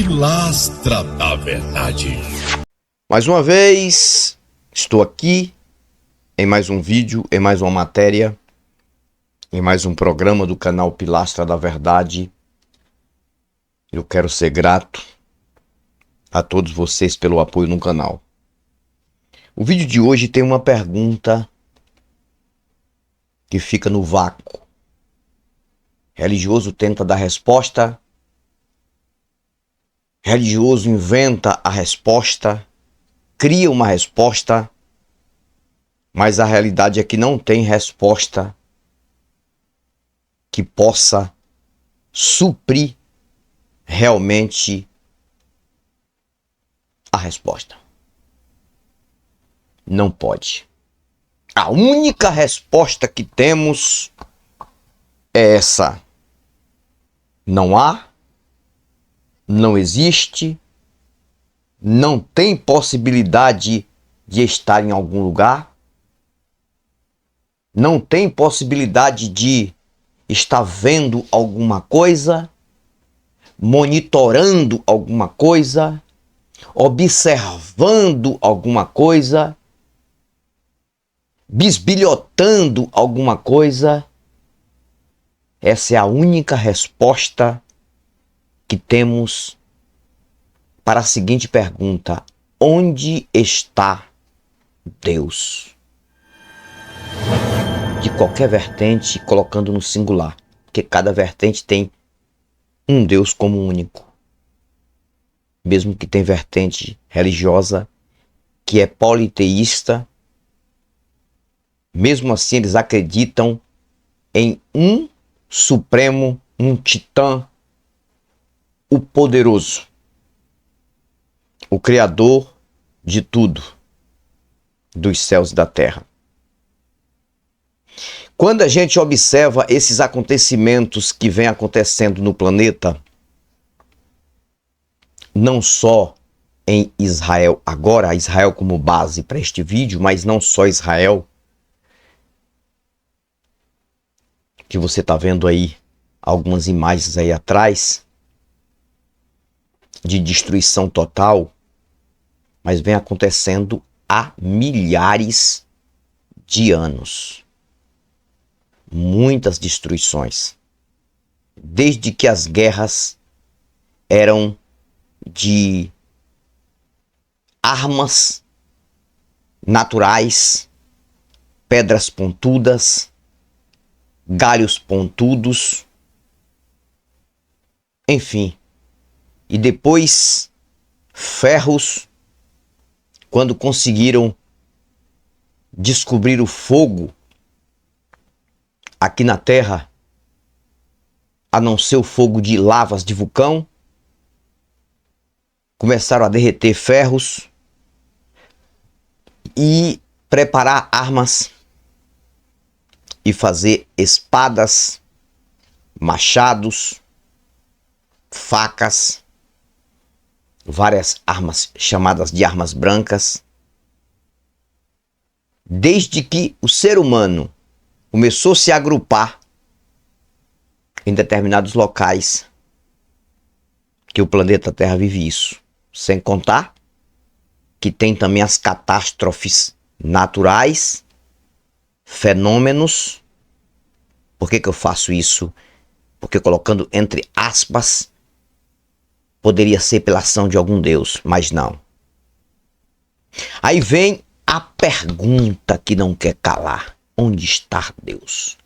Pilastra da Verdade. Mais uma vez, estou aqui em mais um vídeo, em mais uma matéria, em mais um programa do canal Pilastra da Verdade. Eu quero ser grato a todos vocês pelo apoio no canal. O vídeo de hoje tem uma pergunta que fica no vácuo. Religioso tenta dar resposta, religioso inventa a resposta, cria uma resposta, mas a realidade é que não tem resposta que possa suprir realmente a resposta. Não pode. A única resposta que temos é essa: não há, não existe, não tem possibilidade de estar em algum lugar, não tem possibilidade de estar vendo alguma coisa, monitorando alguma coisa, observando alguma coisa, bisbilhotando alguma coisa. Essa é a única resposta que temos para a seguinte pergunta: onde está Deus? De qualquer vertente, colocando no singular, porque cada vertente tem um Deus como único. Mesmo que tem vertente religiosa que é politeísta, mesmo assim eles acreditam em um supremo, um titã, o poderoso, o criador de tudo, dos céus e da terra. Quando a gente observa esses acontecimentos que vêm acontecendo no planeta, não só em Israel, agora Israel como base para este vídeo, mas não só Israel, que você está vendo aí algumas imagens aí atrás de destruição total, mas vem acontecendo há milhares de anos. Muitas destruições. Desde que as guerras eram de armas naturais, pedras pontudas, galhos pontudos, enfim. E depois ferros, quando conseguiram descobrir o fogo aqui na Terra, a não ser o fogo de lavas de vulcão, começaram a derreter ferros e preparar armas e fazer espadas, machados, facas, várias armas chamadas de armas brancas. Desde que o ser humano começou a se agrupar em determinados locais, que o planeta Terra vive isso. Sem contar que tem também as catástrofes naturais, fenômenos. Por que eu faço isso? Porque colocando entre aspas, poderia ser pela ação de algum Deus, mas não. Aí vem a pergunta que não quer calar: onde está Deus?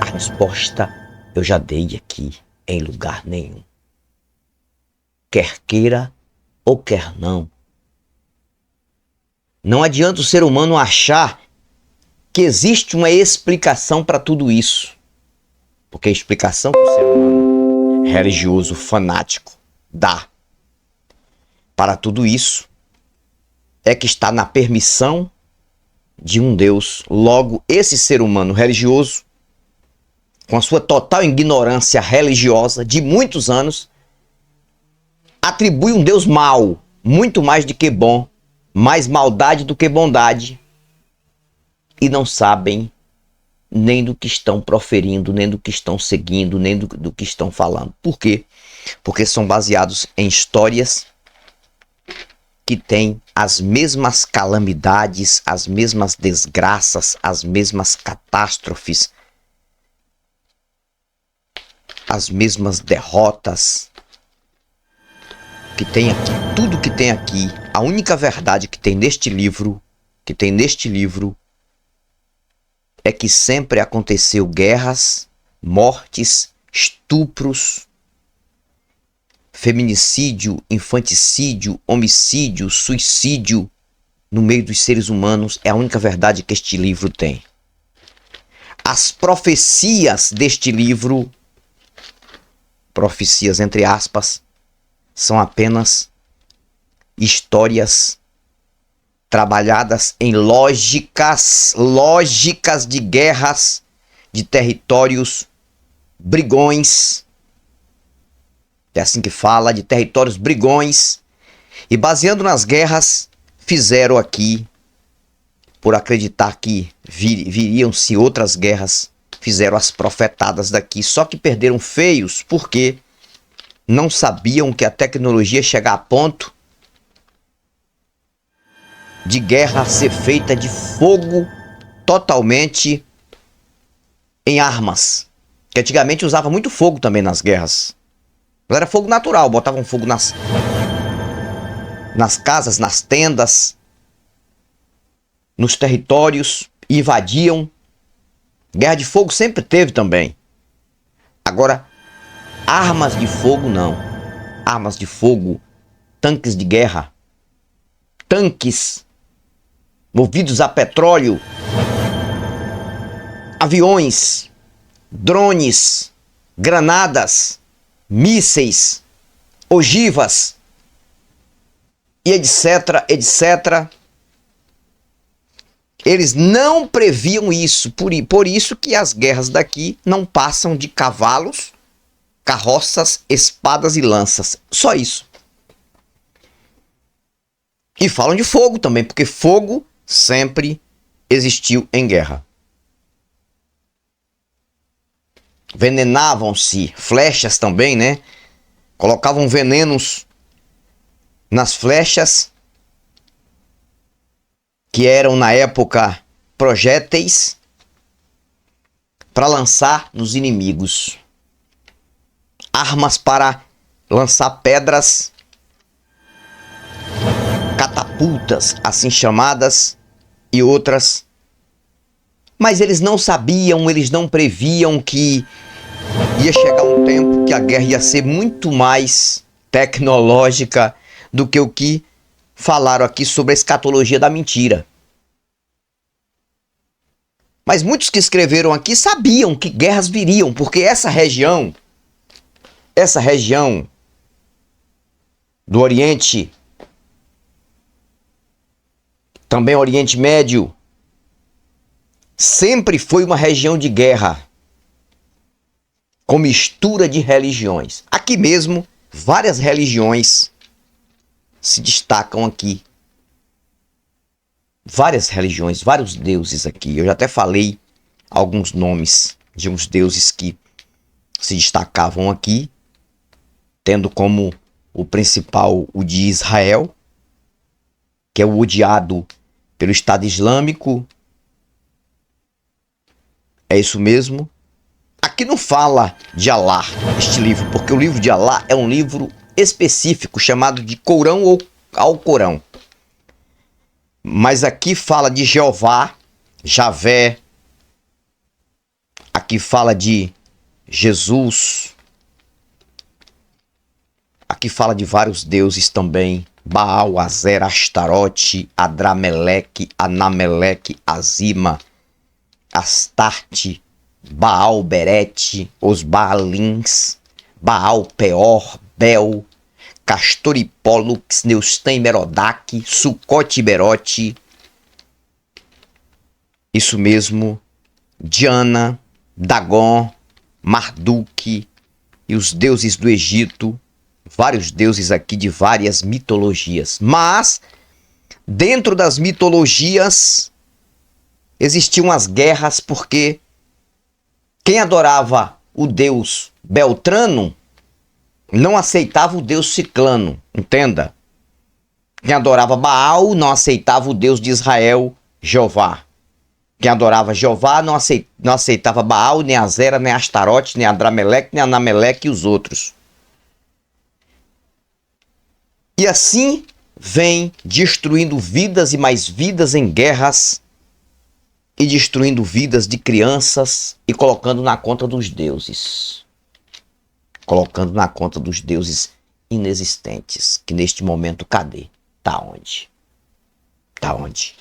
A resposta eu já dei aqui: em lugar nenhum. Quer queira ou quer não. Não adianta o ser humano achar que existe uma explicação para tudo isso. Porque a explicação que o ser humano religioso, fanático, dá para tudo isso é que está na permissão de um Deus. Logo, esse ser humano religioso, com a sua total ignorância religiosa de muitos anos, atribui um Deus mau, muito mais do que bom, mais maldade do que bondade, e não sabem nem do que estão proferindo, nem do que estão seguindo, nem do que estão falando. Por quê? Porque são baseados em histórias que têm as mesmas calamidades, as mesmas desgraças, as mesmas catástrofes, as mesmas derrotas que tem aqui. Tudo que tem aqui, a única verdade que tem neste livro, é que sempre aconteceu guerras, mortes, estupros, feminicídio, infanticídio, homicídio, suicídio no meio dos seres humanos. É a única verdade que este livro tem. As profecias deste livro, profecias entre aspas, são apenas histórias trabalhadas em lógicas de guerras, de territórios brigões, é assim que fala, de territórios brigões, e baseando nas guerras, fizeram aqui, por acreditar que viriam-se outras guerras, fizeram as profetadas daqui, só que perderam feios, porque não sabiam que a tecnologia chega a ponto de guerra ser feita de fogo totalmente em armas. Que antigamente usava muito fogo também nas guerras. Mas era fogo natural, botavam fogo nas casas, nas tendas, nos territórios, e invadiam. Guerra de fogo sempre teve também. Agora, armas de fogo não. Armas de fogo, tanques de guerra, tanques movidos a petróleo, aviões, drones, granadas, mísseis, ogivas, e etc, etc. Eles não previam isso, por isso que as guerras daqui não passam de cavalos, carroças, espadas e lanças. Só isso. E falam de fogo também, porque fogo sempre existiu em guerra. Venenavam-se, flechas também, né? Colocavam venenos nas flechas, que eram na época projéteis, para lançar nos inimigos. Armas para lançar pedras, catapultas, assim chamadas, e outras. Mas eles não sabiam, eles não previam que ia chegar um tempo que a guerra ia ser muito mais tecnológica do que o que falaram aqui sobre a escatologia da mentira. Mas muitos que escreveram aqui sabiam que guerras viriam, porque essa região do Oriente, também Oriente Médio, sempre foi uma região de guerra, com mistura de religiões. Aqui mesmo, várias religiões se destacam aqui. Várias religiões, vários deuses aqui. Eu já até falei alguns nomes de uns deuses que se destacavam aqui, tendo como o principal o de Israel, que é o odiado pelo Estado Islâmico. É isso mesmo. Aqui não fala de Alá, este livro, porque o livro de Alá é um livro específico, chamado de Corão ou Alcorão. Mas aqui fala de Jeová, Javé. Aqui fala de Jesus. Aqui fala de vários deuses também. Baal, Azer, Astarote, Adrameleque, Anameleque, Azima, Astarte, Baal, Berete, os Baalins, Baal, Peor, Bel, Castor e Pólux, Neustan, Merodach, Sucote e Berote. Isso mesmo. Diana, Dagon, Marduk e os deuses do Egito. Vários deuses aqui de várias mitologias. Mas, dentro das mitologias, existiam as guerras porque Quem adorava o Deus Beltrano não aceitava o Deus Ciclano, entenda. Quem adorava Baal não aceitava o Deus de Israel, Jeová. Quem adorava Jeová não aceitava Baal, nem Azera, nem Astarote, nem Adrameleque, nem Anameleque e os outros. E assim vem destruindo vidas e mais vidas em guerras e destruindo vidas de crianças e colocando na conta dos deuses. Colocando na conta dos deuses inexistentes, que neste momento cadê? Tá onde? Tá onde?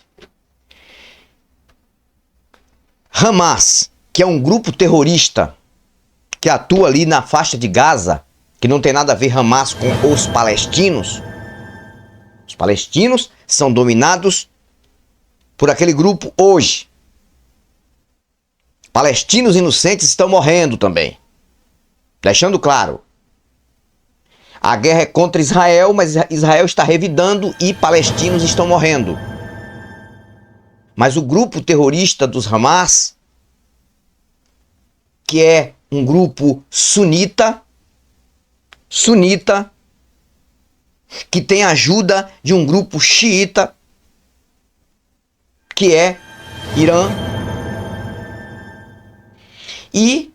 Hamas, que é um grupo terrorista que atua ali na faixa de Gaza, que não tem nada a ver Hamas com os palestinos. Os palestinos são dominados por aquele grupo hoje. Palestinos inocentes estão morrendo também. Deixando claro. A guerra é contra Israel, mas Israel está revidando e palestinos estão morrendo. Mas o grupo terrorista dos Hamas, que é um grupo sunita, que tem ajuda de um grupo xiita, que é Irã. E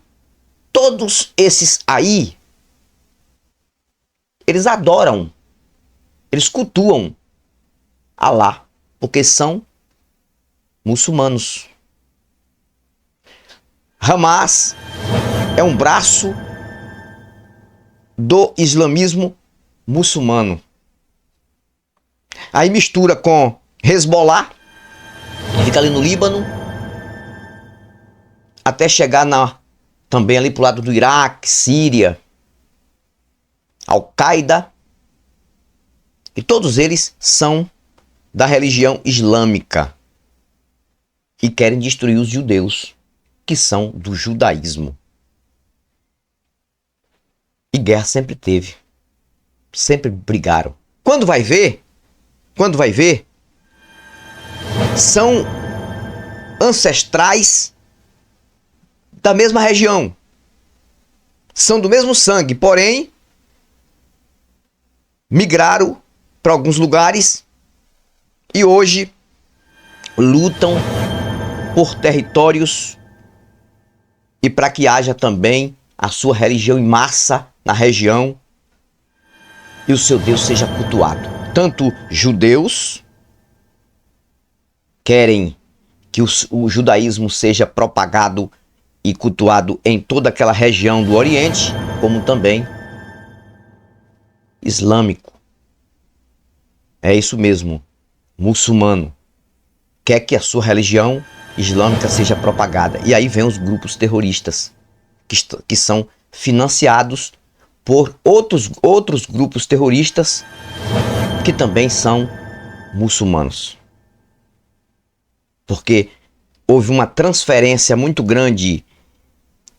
todos esses aí, eles adoram, eles cultuam Alá, porque são muçulmanos. Hamas é um braço do islamismo muçulmano. Aí mistura com Hezbollah, que fica ali no Líbano, até chegar também ali pro lado do Iraque, Síria, Al-Qaeda, e todos eles são da religião islâmica e querem destruir os judeus, que são do judaísmo. E guerra sempre teve. Sempre brigaram. Quando vai ver, são ancestrais da mesma região. São do mesmo sangue, porém migraram para alguns lugares e hoje lutam por territórios e para que haja também a sua religião em massa na região e o seu Deus seja cultuado. Tanto judeus querem que o judaísmo seja propagado e cultuado em toda aquela região do Oriente, como também islâmico. É isso mesmo, muçulmano quer que a sua religião islâmica seja propagada. E aí vem os grupos terroristas, que são financiados por outros grupos terroristas que também são muçulmanos. Porque houve uma transferência muito grande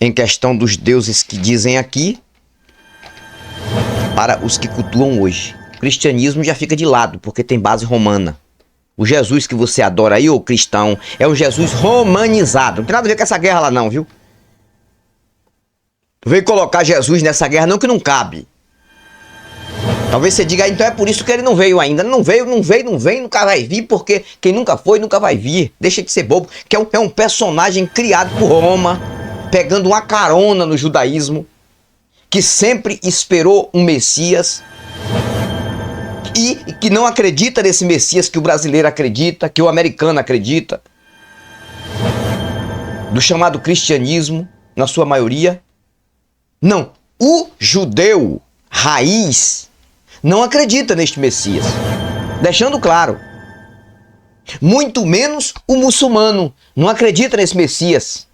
em questão dos deuses que dizem aqui para os que cultuam hoje. O cristianismo já fica de lado, porque tem base romana. O Jesus que você adora aí, ô cristão, é um Jesus romanizado. Não tem nada a ver com essa guerra lá não, viu? Não veio colocar Jesus nessa guerra não, que não cabe. Talvez você diga, então é por isso que ele não veio ainda. Não veio, nunca vai vir, porque quem nunca foi, nunca vai vir. Deixa de ser bobo, que é um personagem criado por Roma, pegando uma carona no judaísmo, que sempre esperou um Messias e que não acredita nesse Messias que o brasileiro acredita, que o americano acredita, do chamado cristianismo, na sua maioria. Não, o judeu raiz não acredita neste Messias, deixando claro. Muito menos o muçulmano não acredita nesse Messias,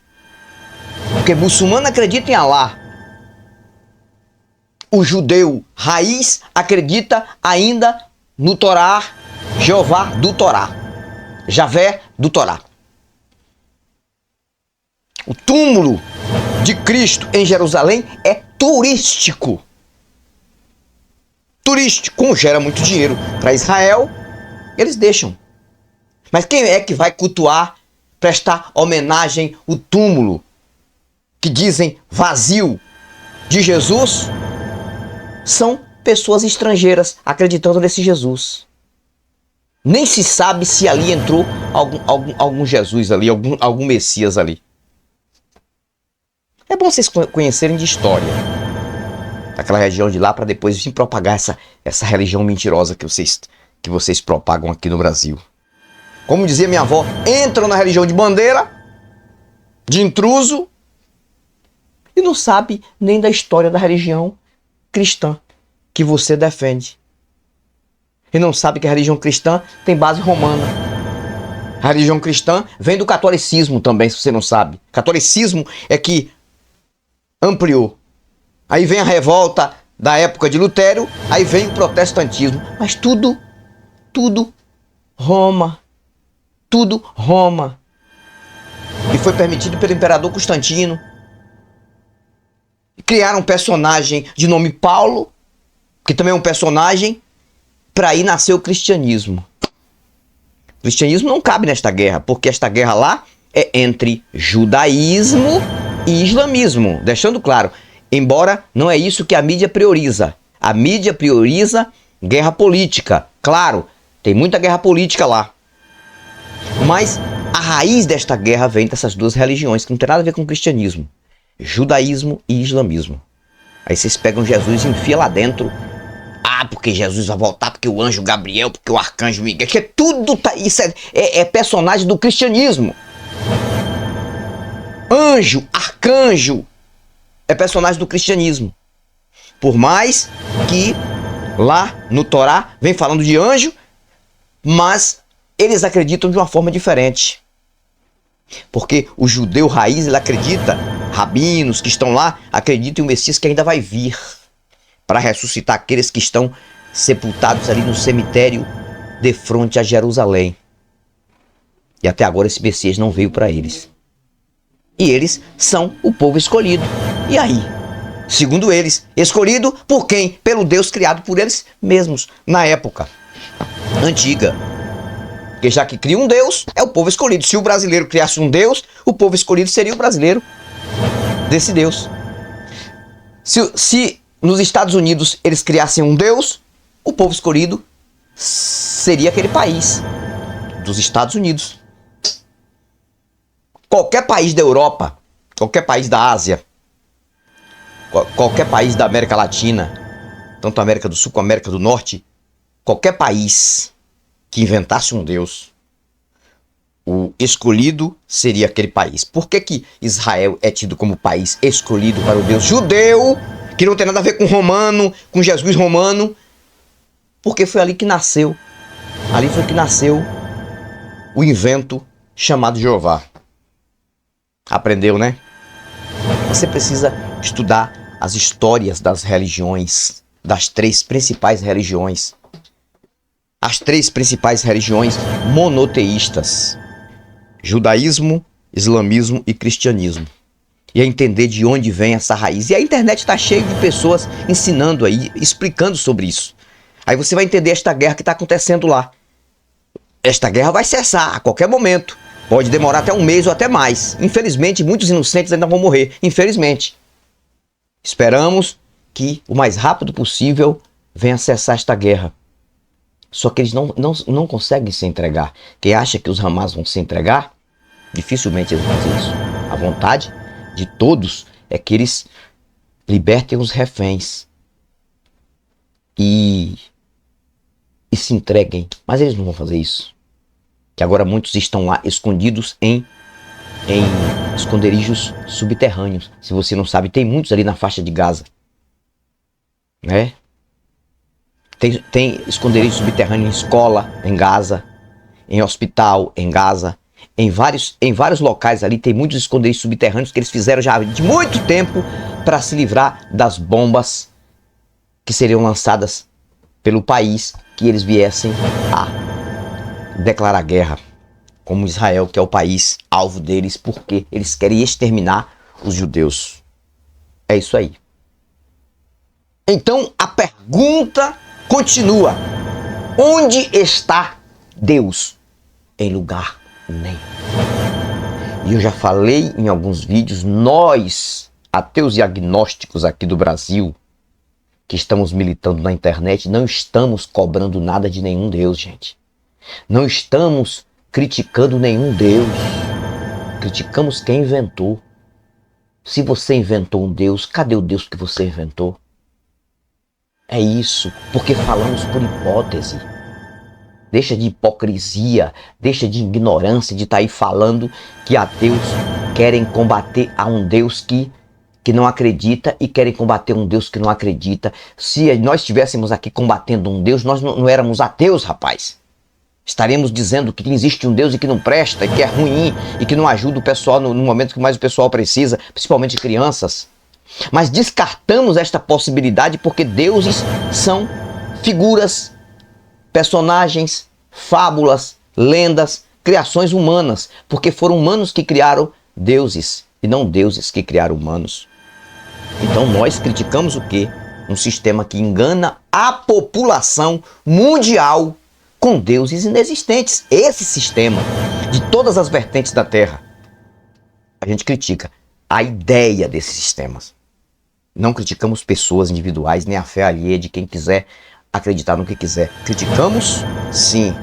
porque muçulmano acredita em Alá. O judeu raiz acredita ainda no Torá, Jeová do Torá, Javé do Torá. O túmulo de Cristo em Jerusalém é turístico. Como gera muito dinheiro para Israel, eles deixam. Mas quem é que vai cultuar, prestar homenagem ao túmulo que dizem vazio de Jesus são pessoas estrangeiras acreditando nesse Jesus. Nem se sabe se ali entrou algum Jesus ali, algum Messias ali. É bom vocês conhecerem de história daquela região de lá para depois vir propagar essa religião mentirosa que vocês propagam aqui no Brasil. Como dizia minha avó, entram na religião de bandeira, de intruso, e não sabe nem da história da religião cristã que você defende. E não sabe que a religião cristã tem base romana. A religião cristã vem do catolicismo também, se você não sabe. Catolicismo é que ampliou. Aí vem a revolta da época de Lutero, aí vem o protestantismo. Mas tudo Roma. Tudo Roma. E foi permitido pelo imperador Constantino. Criaram um personagem de nome Paulo, que também é um personagem, para aí nascer o cristianismo. O cristianismo não cabe nesta guerra, porque esta guerra lá é entre judaísmo e islamismo. Deixando claro, embora não é isso que a mídia prioriza. A mídia prioriza guerra política. Claro, tem muita guerra política lá. Mas a raiz desta guerra vem dessas duas religiões, que não tem nada a ver com o cristianismo. Judaísmo e islamismo. Aí vocês pegam Jesus e enfiam lá dentro. Ah, porque Jesus vai voltar, porque o anjo Gabriel, porque o arcanjo Miguel, que tudo tá, isso é personagem do cristianismo. Anjo, arcanjo, é personagem do cristianismo. Por mais que lá no Torá vem falando de anjo, mas eles acreditam de uma forma diferente. Porque o judeu raiz, ele acredita, rabinos que estão lá, acreditam em um Messias que ainda vai vir para ressuscitar aqueles que estão sepultados ali no cemitério de frente a Jerusalém. E até agora esse Messias não veio para eles. E eles são o povo escolhido. E aí? Segundo eles, escolhido por quem? Pelo Deus criado por eles mesmos, na época antiga. Porque já que cria um Deus, é o povo escolhido. Se o brasileiro criasse um Deus, o povo escolhido seria o brasileiro desse Deus. Se nos Estados Unidos eles criassem um Deus, o povo escolhido seria aquele país dos Estados Unidos. Qualquer país da Europa, qualquer país da Ásia, qualquer país da América Latina, tanto a América do Sul como a América do Norte, qualquer país que inventasse um Deus, o escolhido seria aquele país. Por que que Israel é tido como país escolhido para o Deus judeu, que não tem nada a ver com romano, com Jesus romano? Porque foi ali que nasceu. Ali foi que nasceu o invento chamado Jeová. Aprendeu, né? Você precisa estudar as histórias das religiões, das três principais religiões. As três principais religiões monoteístas: judaísmo, islamismo e cristianismo. E a entender de onde vem essa raiz. E a internet está cheia de pessoas ensinando aí, explicando sobre isso. Aí você vai entender esta guerra que está acontecendo lá. Esta guerra vai cessar a qualquer momento. Pode demorar até um mês ou até mais. Infelizmente, muitos inocentes ainda vão morrer. Infelizmente. Esperamos que o mais rápido possível venha cessar esta guerra. Só que eles não conseguem se entregar. Quem acha que os Hamas vão se entregar, dificilmente eles vão fazer isso. A vontade de todos é que eles libertem os reféns e se entreguem. Mas eles não vão fazer isso. Que agora muitos estão lá escondidos em esconderijos subterrâneos. Se você não sabe, tem muitos ali na faixa de Gaza, né? Tem esconderijo subterrâneo em escola, em Gaza, em hospital, em Gaza. Em vários locais ali tem muitos esconderijos subterrâneos que eles fizeram já de muito tempo para se livrar das bombas que seriam lançadas pelo país que eles viessem a declarar guerra, como Israel, que é o país alvo deles, porque eles querem exterminar os judeus. É isso aí. Então a pergunta continua: onde está Deus? Em lugar nenhum. E eu já falei em alguns vídeos, nós, ateus e agnósticos aqui do Brasil, que estamos militando na internet, não estamos cobrando nada de nenhum Deus, gente. Não estamos criticando nenhum Deus. Criticamos quem inventou. Se você inventou um Deus, cadê o Deus que você inventou? É isso, porque falamos por hipótese. Deixa de hipocrisia, deixa de ignorância de estar aí falando que ateus querem combater a um Deus que não acredita e querem combater um Deus que não acredita. Se nós estivéssemos aqui combatendo um Deus, nós não éramos ateus, rapaz. Estaremos dizendo que existe um Deus e que não presta, e que é ruim, e que não ajuda o pessoal no momento que mais o pessoal precisa, principalmente crianças. Mas descartamos esta possibilidade porque deuses são figuras, personagens, fábulas, lendas, criações humanas, porque foram humanos que criaram deuses e não deuses que criaram humanos. Então nós criticamos o quê? Um sistema que engana a população mundial com deuses inexistentes. Esse sistema, de todas as vertentes da Terra, a gente critica a ideia desses sistemas. Não criticamos pessoas individuais, nem a fé alheia de quem quiser acreditar no que quiser. Criticamos, sim,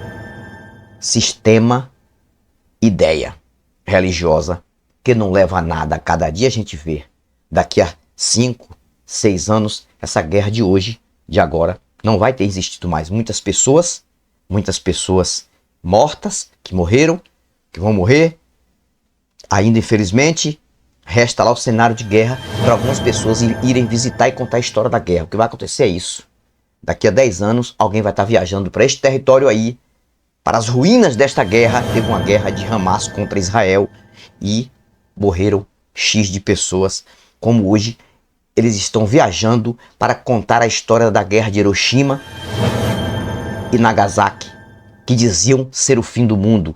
sistema, ideia religiosa, que não leva a nada. Cada dia a gente vê, daqui a 5, 6 anos, essa guerra de hoje, de agora, não vai ter existido mais. Muitas pessoas mortas, que morreram, que vão morrer. Ainda, infelizmente, resta lá o cenário de guerra para algumas pessoas irem visitar e contar a história da guerra. O que vai acontecer é isso. Daqui a 10 anos, alguém vai estar viajando para este território aí, para as ruínas desta guerra. Teve uma guerra de Hamas contra Israel e morreram X de pessoas. Como hoje, eles estão viajando para contar a história da guerra de Hiroshima e Nagasaki, que diziam ser o fim do mundo.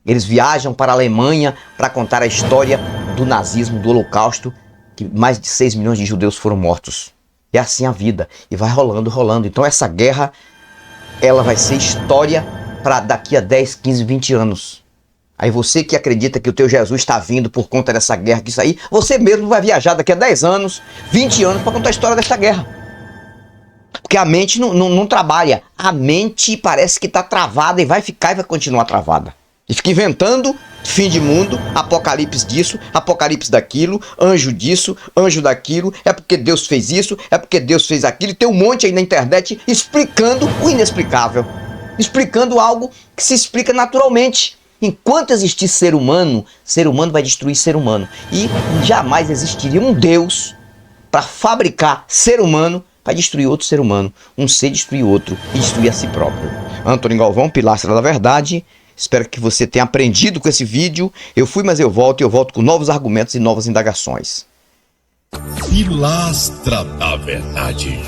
Eles viajam para a Alemanha para contar a história do nazismo, do Holocausto, que mais de 6 milhões de judeus foram mortos. É assim a vida, e vai rolando, rolando. Então essa guerra, ela vai ser história para daqui a 10, 15, 20 anos. Aí você que acredita que o teu Jesus está vindo por conta dessa guerra, que isso aí, você mesmo vai viajar daqui a 10 anos, 20 anos para contar a história dessa guerra. Porque a mente não trabalha. A mente parece que está travada e vai ficar e vai continuar travada. E fica inventando fim de mundo, apocalipse disso, apocalipse daquilo, anjo disso, anjo daquilo, é porque Deus fez isso, é porque Deus fez aquilo. E tem um monte aí na internet explicando o inexplicável. Explicando algo que se explica naturalmente. Enquanto existir ser humano vai destruir ser humano. E jamais existiria um Deus para fabricar ser humano para destruir outro ser humano. Um ser destruir outro e destruir a si próprio. Antônio Galvão, Pilastra da Verdade. Espero que você tenha aprendido com esse vídeo. Eu fui, mas eu volto, e eu volto com novos argumentos e novas indagações. Pilastra da Verdade.